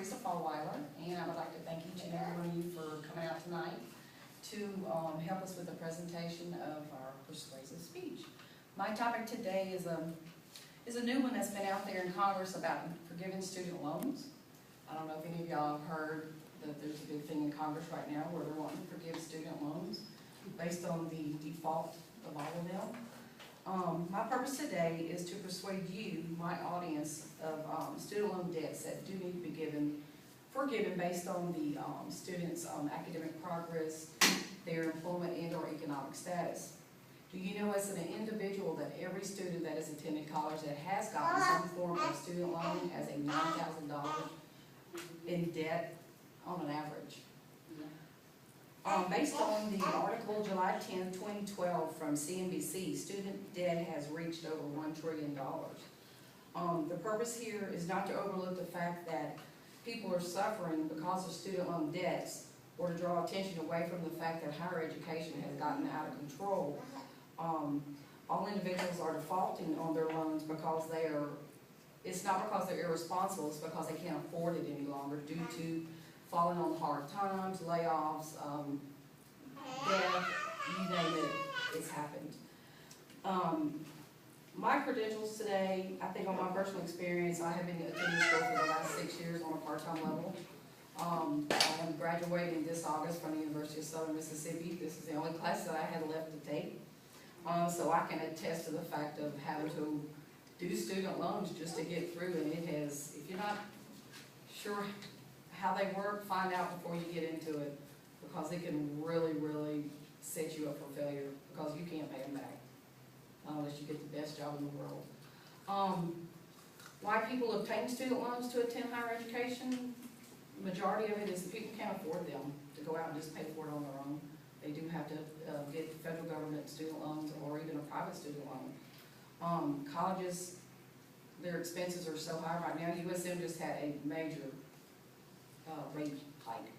TheresaFollweiler, and I would like to thank each and every one of you for coming out tonight to help us with the presentation of our persuasive speech. My topic today is a new one that's been out there in Congress about forgiving student loans. I don't know if any of y'all have heard that there's a big thing in Congress right now where they're wanting to forgive student loans based on the default of all of them. My purpose today is to persuade you, my audience, of student loan debts that do need to be forgiven based on the students' academic progress, their employment and or economic status. Do you know as an individual that every student that has attended college that has gotten some form of student loan has a $9,000 in debt on an average? Based on the article July 10, 2012 from CNBC, student debt has reached over $1 trillion. The purpose here is not to overlook the fact that people are suffering because of student loan debts, or to draw attention away from the fact that higher education has gotten out of control. All individuals are defaulting on their loans because it's not because they're irresponsible, it's because they can't afford it any longer due to falling on hard times, layoffs, death, you name it, it's happened. My credentials today, I think on my personal experience, I have been attending school for the last 6 years on a part-time level. I am graduating this August from the University of Southern Mississippi. This is the only class that I had left to take. So I can attest to the fact of having to do student loans just to get through, and it has, if you're not sure how they work, find out before you get into it, because it can really, really set you up for failure because you can't pay them back unless you get the best job in the world. Why people obtain student loans to attend higher education? The majority of it is that people can't afford them to go out and just pay for it on their own. They do have to get federal government student loans or even a private student loan. Colleges, their expenses are so high right now. USM just had a major rate hike.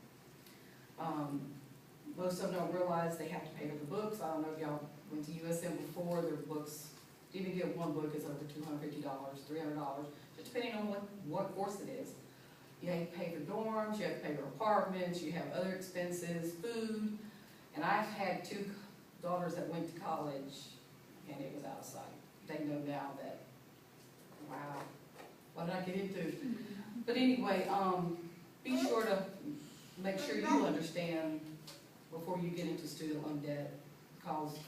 Most of them don't realize they have to pay for the books. I don't know if y'all went to USM before. Their books, to even get one book is over $250, $300, just depending on what course it is. You have to pay for dorms, you have to pay for apartments, you have other expenses, food. And I've had 2 daughters that went to college, and it was out of sight. They know now that, wow, what did I get into? But anyway, be sure to make sure you understand before you get into student loan debt, because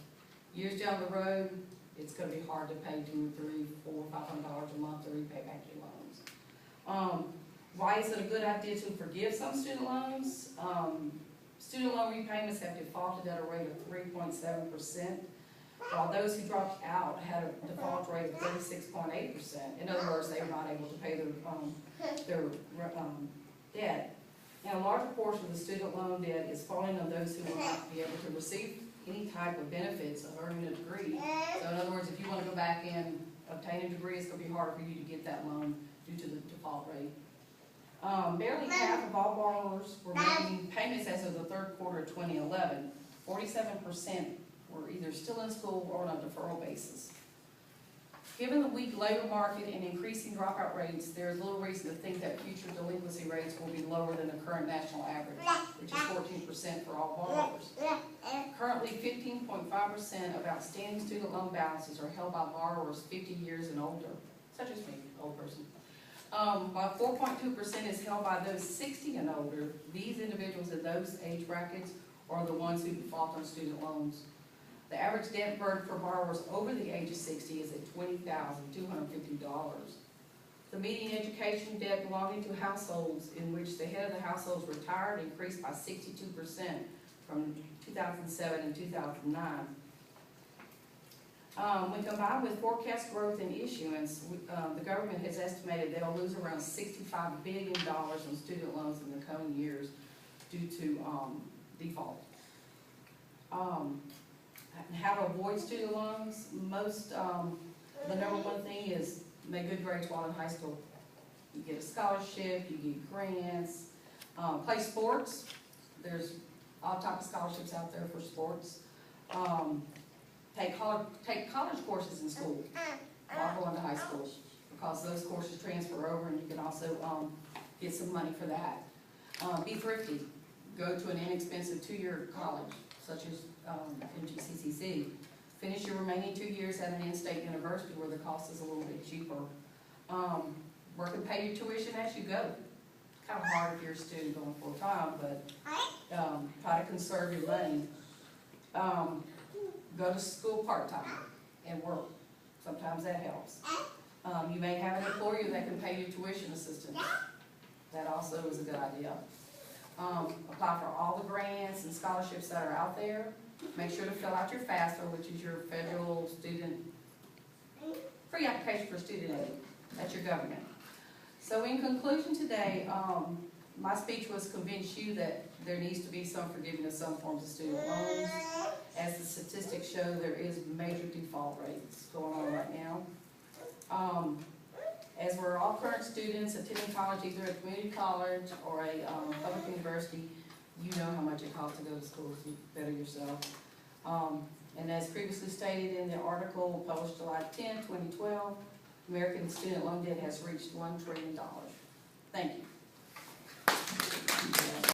years down the road, it's going to be hard to pay $200, $300, $400, $500 a month to repay back your loans. Why is it a good idea to forgive some student loans? Student loan repayments have defaulted at a rate of 3.7%, while those who dropped out had a default rate of 36.8%. In other words, they were not able to pay their debt. And a larger portion of the student loan debt is falling on those who will not be able to receive any type of benefits of earning a degree. So in other words, if you want to go back and obtain a degree, it's going to be harder for you to get that loan due to the default rate. Barely half of all borrowers were making payments as of the third quarter of 2011. 47% were either still in school or on a deferral basis. Given the weak labor market and increasing dropout rates, there is little reason to think that future delinquency rates will be lower than the current national average, which is 14% for all borrowers. Currently, 15.5% of outstanding student loan balances are held by borrowers 50 years and older, such as me, old person. While 4.2% is held by those 60 and older. These individuals in those age brackets are the ones who default on student loans. The average debt burden for borrowers over the age of 60 is at $20,250. The median education debt belonging to households in which the head of the household is retired increased by 62% from 2007 and 2009. When combined with forecast growth in issuance, the government has estimated they'll lose around $65 billion in student loans in the coming years due to default. How to avoid student loans? The number one thing is make good grades while in high school. You get a scholarship, you get grants, play sports. There's all types of scholarships out there for sports. Take college courses in school while going to high school, because those courses transfer over, and you can also get some money for that. Be thrifty, go to an inexpensive 2-year college, such as MGCCC. Finish your remaining 2 years at an in-state university where the cost is a little bit cheaper. Work and pay your tuition as you go. Kind of hard if you're a student going full-time, but try to conserve your money. Go to school part-time and work. Sometimes that helps. You may have an employer that can pay you tuition assistance. That also is a good idea. Apply for all the grants and scholarships that are out there. Make sure to fill out your FAFSA, which is your federal student, free application for student aid. That's your government. So in conclusion today, my speech was convince you that there needs to be some forgiveness of some forms of student loans. As the statistics show, there is major default rates going on right now. As we're all current students attending college, either a community college or a public university, you know how much it costs to go to school, so you better yourself. And as previously stated in the article published July 10, 2012, American student loan debt has reached $1 trillion. Thank you.